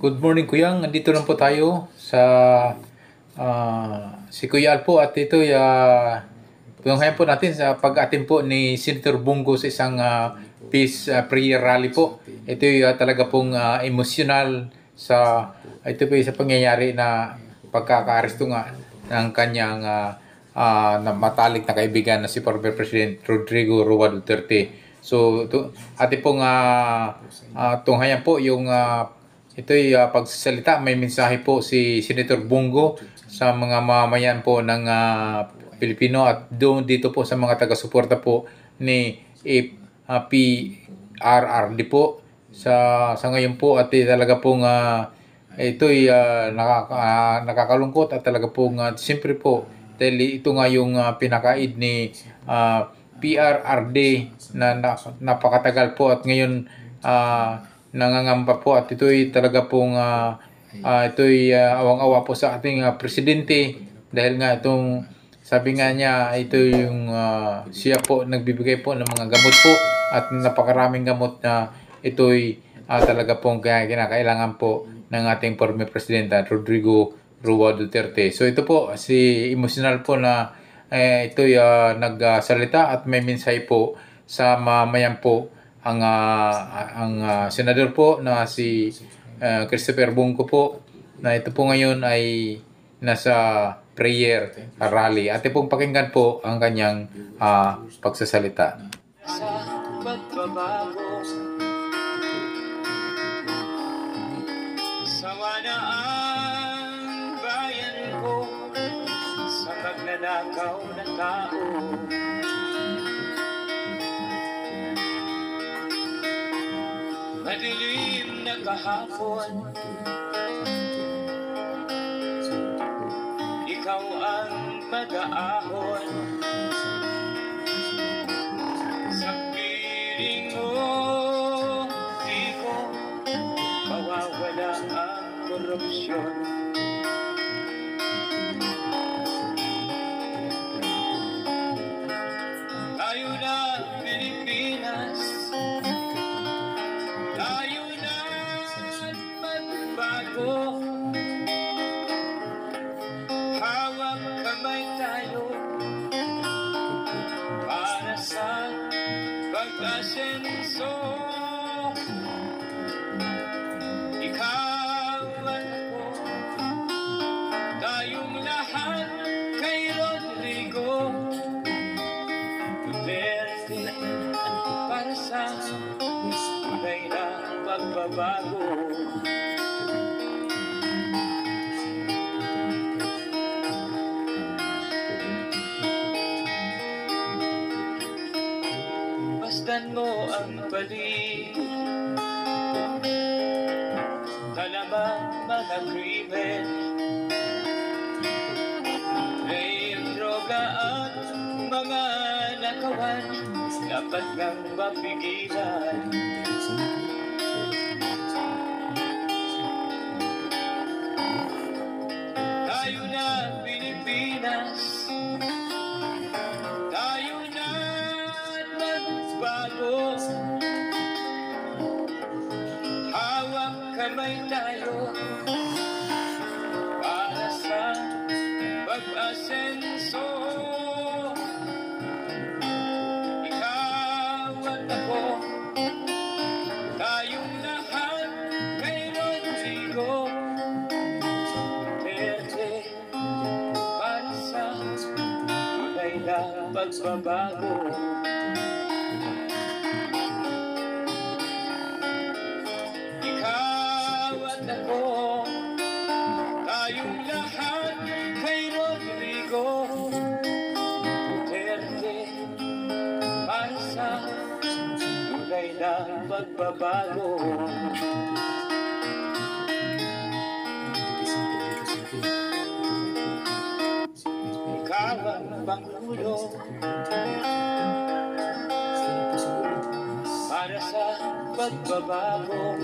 Good morning Kuyang, nandito lang po tayo sa si Kuya Al po at ito tunghayan po natin sa pag-attend po ni Senator Bongo sa isang peace prayer rally po. Ito talaga pong emotional ito po sa pangyayari na pagkakaaresto nga ng kanyang na matalik na kaibigan na si former President Rodrigo Roa Duterte. So ating pong tunghayan po yung ito'y pagsasalita. May mensahe po si Senator Bongo sa mga mamamayan po ng Pilipino at dito po sa mga taga-suporta po ni PRRD po sa ngayon po at talaga pong ito'y nakakalungkot at talaga pong siyempre po dahil ito nga yung pinakaid ni PRRD na napakatagal po at ngayon nangangamba po at ito'y talaga pong ito'y awang-awa po sa ating presidente dahil nga itong sabi nga niya ito yung siya po nagbibigay po ng mga gamot po at napakaraming gamot na ito'y talaga pong kinakailangan po ng ating former presidente Rodrigo Roa Duterte. So ito po si emotional po na ito'y nagsalita at may mensahe po sa mamayan po ang senador po na si Christopher Bongo po na ito po ngayon ay nasa prayer rally. At pong pakinggan po ang kanyang pagsasalita. Sa pagbabago, sawa na ang bayan ko sa pagnanakaw ng tao. Madilim na kahapon, ikaw ang mag-aahon. Sa piling mo, di ko mawawala ang korupsyon. Tayo na Pilipinas, tayo na magbago. Hawak kamay tayo para sa pag-asenso. Ikaw at ako, tayong lahat kay Rodrigo Duterte para sa tunay na pagbabago. Masdan mo ang paligid, talamang mga krimen, rape, droga at mga nakawan, dapat nang mapigilan. Tayo na Pilipinas, tayo na magbago. Hawak kamay tayo para sa pag-asenso. Ikaw at ako, tayong lahat kay Rodrigo Duterte para sa tunay na pagbabago. Ikaw at ako, tayong lahat kay Rodrigo Duterte para sa tunay na pagbabago. Ikaw ang Pangulo para sa pagbabago.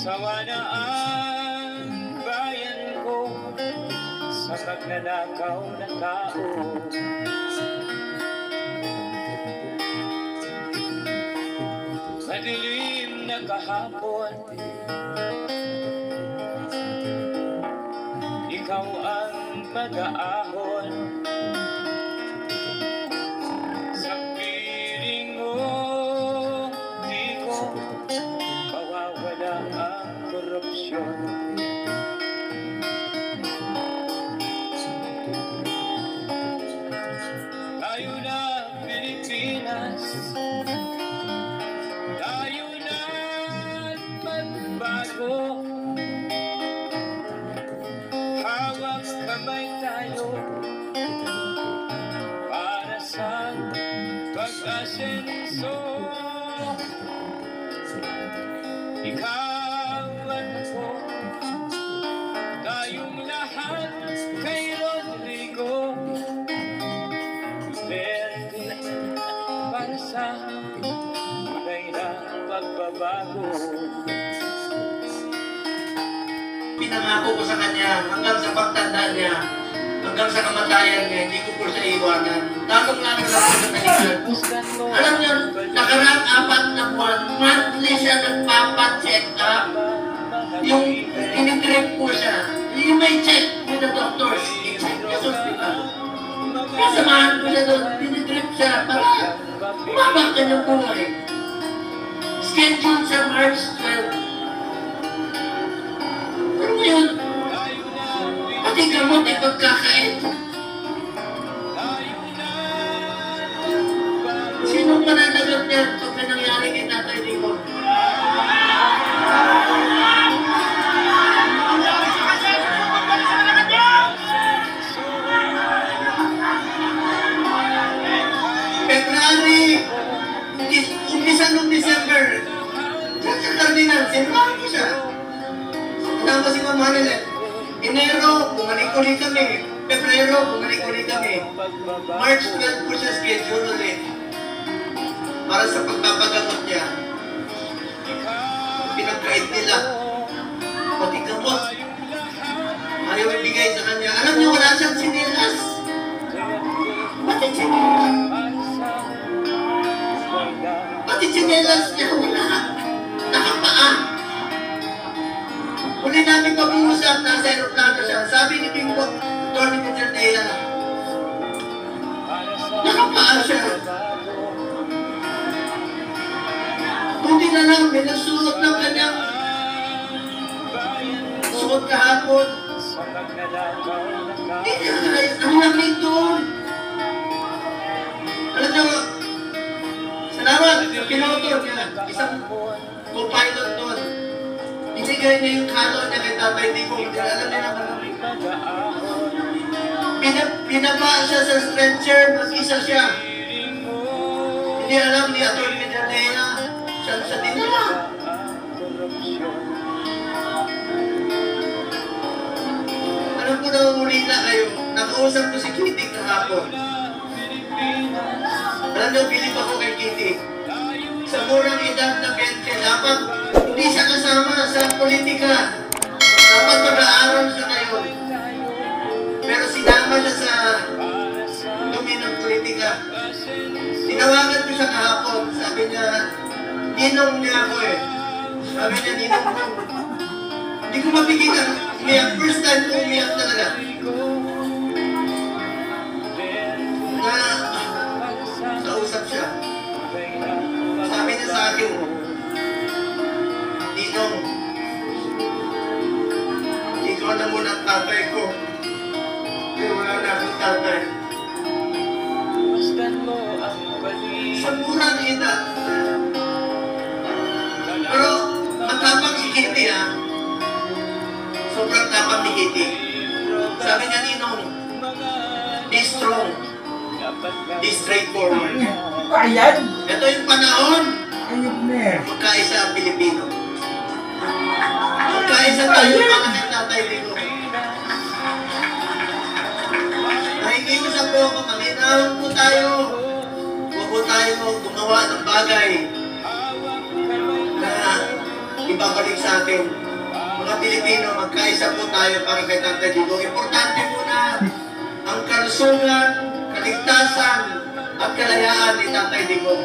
Sawa na ang bayan ko sa pagnanakaw ng tao. Madilim na na kahapon, ikaw ang mag-aahon sa piling mo. Di ko mawawala ang korupsyon. Tayo na Pilipinas, tayo na magbago. Hawak kamay tayo para sa pag-asenso. Ikaw at ako, tayong lahat kay Rodrigo Duterte, para sa tunay na pagbabago. Pinangako ko sa kanya hanggang sa pagtanda niya, hanggang sa kamatayan niya, hindi ko po siya iwanan. Lalong-lalo lang po sa kanya. Alam niyo, nakaraang 4 na buwan, monthly siya nagpapacheck up. Yung initrip po siya, yung may check with the doctors, i-check niya sa hospital. Kasamahan ko siya doon, initrip siya para umabang kanyang buhay. Schedule sa March 12. Pero ngayon, pati gamot ay pagkakain. Sinong mananagot niya pag may nangyari kay Tatay Digong? February, umpisa nung December, siya sa Cardinal, sinuhaan ko siya. Kasama si Ma'am Hanelet. Enero, bumalik-uli kami. Pebrero, bumalik-uli kami. March 12 po siya schedule ulit. Para sa pagpapagamot niya. Pinagkait nila. Pati gamot. Ayaw ibigay sa kanya. Alam niyo, wala siyang sinelas. Pati sinelas. Pati sinelas niya, wala. Nakapaa. Huli namin pag-uusap, nasa aeroplano siya. Sabi ni Bingo, Tony Duterte, nakapaa siya. Buti na lang, may nagsuot ng kanyang suot kahapon. Ang lamig doon. Alam niyo, salamat, piloto niya, isang co-pilot doon. Binigay niya yung kalo niya kay Tatay Digong. Hindi alam niya naman. Pinaba siya sa stretcher, mag-isa siya. Hindi alam ni Atty. Medalena. Siya sa dinala. Alam ko na umulila kayo. Nakausap ko si Kitty kahapon. Alam niyo, bilib ako kay Kitty. Sa murang edad na 20, dapat hindi siya kasama sa politika. Dapat mag-aaral siya ngayon. Pero sinama siya sa dumi ng politika. Tinawagan ko siya kahapon. Sabi niya, ninong niya ako eh. Sabi niya, ninong ko. Hindi ko mapigilan. Umiyak. First time ko umiyak talaga. Na, kausap siya. Sabi niya sa akin, Ninong, ikaw na muna ang tatay ko. Pero wala na akong tatay. Sa murang edad. Pero matapang si Kitty ha. Sobrang tapang ni Kitty. Sabi niya, Ninong, be strong. Be straightforward. Ayan! Ito yung panahon. Ayun na. Magkaisa ang Pilipino. Magkaisa tayo para kay Tatay Digong. Nakikiusap po ako, maginahon po tayo. Huwag po tayo gumawa ng bagay na ibabalik sa atin. Mga Pilipino, magkaisa po tayo para kay Tatay Digong. Importante po na ang kalusugan, kaligtasan, at kalayaan ni Tatay Digong.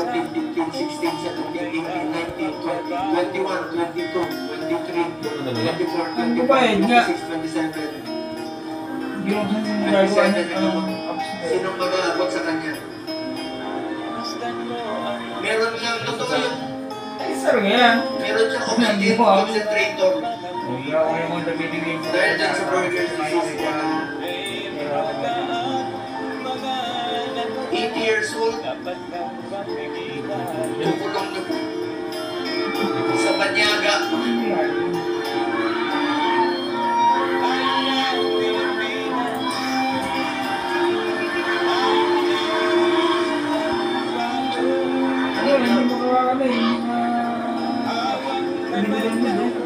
14, 15, 16, 17, 18, 19, 20, 21, 22, 23, 24, 25, 26, 27, Yung gagawa niya, upstairs. Sinong mag-aabot sa kanya? Meron siyang totoo yung Ay, sarang yan. meron siyang oxygen concentrator. Hindi ako yung mga nabibigay ko. Dahil dyan sa burger's disease niya. 80 years old. Kukulong na po. Sa Banyaga. Ano, hindi mo kawa ka na, hindi na...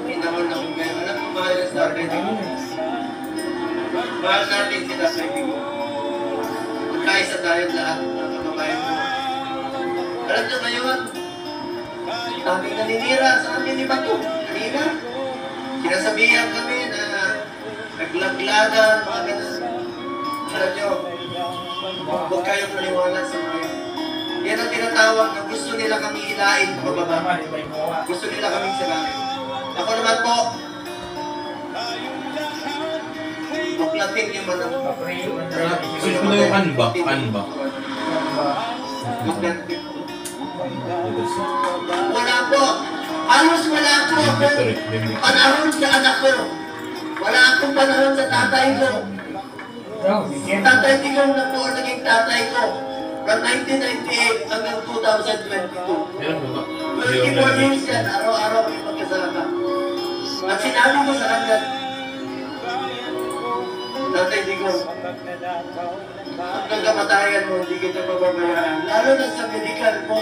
Pinamon na kung kaya. Alam mo, mahal sa atin. Mahal natin si Tatay Digo. Magkaisa tayo lahat ng kababayan mo. Alam nyo ngayon, daming naninira sa amin ni Bato. Kanina, sinasabihan kami na naglaglagan, mga ganun. Alam nyo, huwag kayong naniwala sa mga yun. Yan ang tinatawag na gusto nila kami hilain pababa. Gusto nila kaming sirain. Ako naman po, buklatin yung mga Search mo na yung Anba. Anba. buklatin. Wala po. Halos wala po akong panahon sa anak ko. Wala akong panahon sa tatay ko. Tatay ko na po naging tatay ko. From 1998 hanggang 2022. Meron ba ba? 24 years yan, araw-araw may magkasama. At sinabi ko sa kanya, Tatay Digo, hanggang kamatayan mo, hindi kita mababayaan. Lalo na sa medical mo.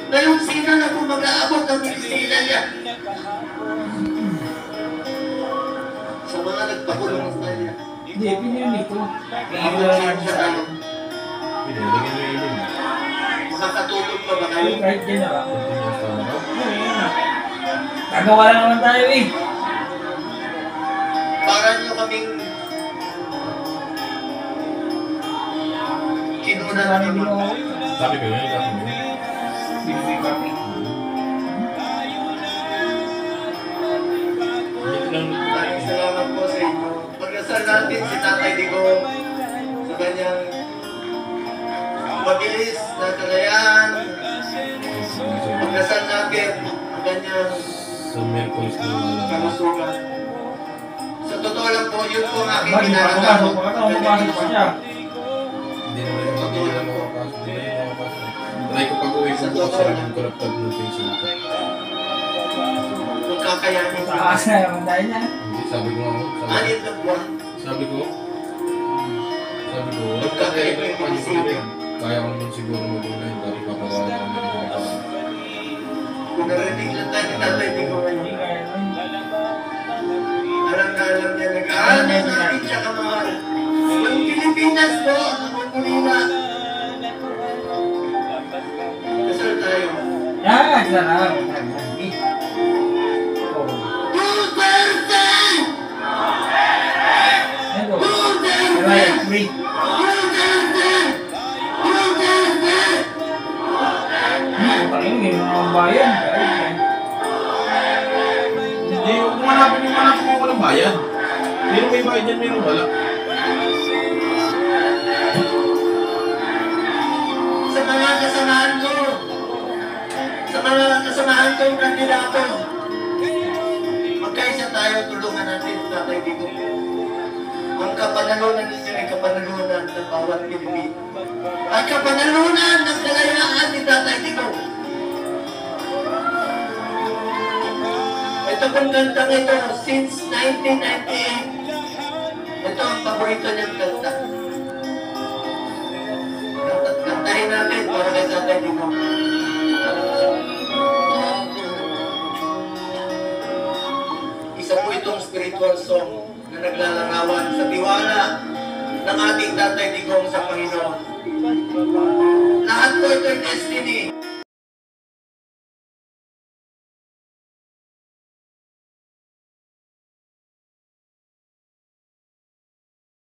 Ngayon sino na kung mag-aabot ng medisina niya? Sa mga nagpakulong sa kanya. Hindi, pinili ko. Aabot siya tayo. Hindi, lagyan mo yung ilin. Makakatulog pa ba kayo? Kahit dyan na lang. Continuous pa na. Nagawa lang naman tayo eh. Para nyo kaming kinunan Marami naman. din ako. Sabi ko yun, sabi mo yun. Bibigay kami. Hindi lang Maraming salamat po sa inyo. Pagdasal natin si Tatay Digo sa kanyang mabilis na kalayaan. Pagdasal natin ang kanyang sa Merkulis na wala. kalusugan. Sa totoo lang po, yun po ang aking Bakit ginagawa. pumasok pa siya? Hindi naman yung hindi na makapasok. Hindi na yung makapasok. Try ko pag-uwi ko bukas sa akin ko laptop ng Facebook. Kung kakayanin Sa mo. taas na naman tayo niya. Hindi, sabi ko nga. Anim na buwan. Sabi ko, nagkakaya ko yung panyo. Kaya ko naman siguro mag-uwi. Dahil papagawa na kami ng mga Kung narinig lang tayo ni Tatay Digo Hindi ngayon. kaya nun. Alam na alam niya, nag-aaral na natin siya kamahal. Yung Pilipinas po, namumulila. Kasal tayo. Yan, sana. Duterte! Ito. Duterte! Kaya, free. Duterte! Duterte! Putang ina, yung mga bayan. Hindi, kung hanapin yung anak mo ng bayan. Pero may bayad yan, meron wala. Sa mga kasamahan ko, sa mga kasamahan kong kandidato, magkaisa tayo, tulungan natin sa Tatay Digo. Ang kapanalunan ninyo ay kapanalunan ng bawat Pilipino. At kapanalunan ng kalayaan ni Tatay Digo. Ito pong kantang ito, since 1998, ito ang paborito niyang kanta. Kantahin natin para kay Tatay Digo. Isa po itong spiritual song na naglalarawan sa tiwala ng ating Tatay Digong sa Panginoon. Lahat po ito'y destiny.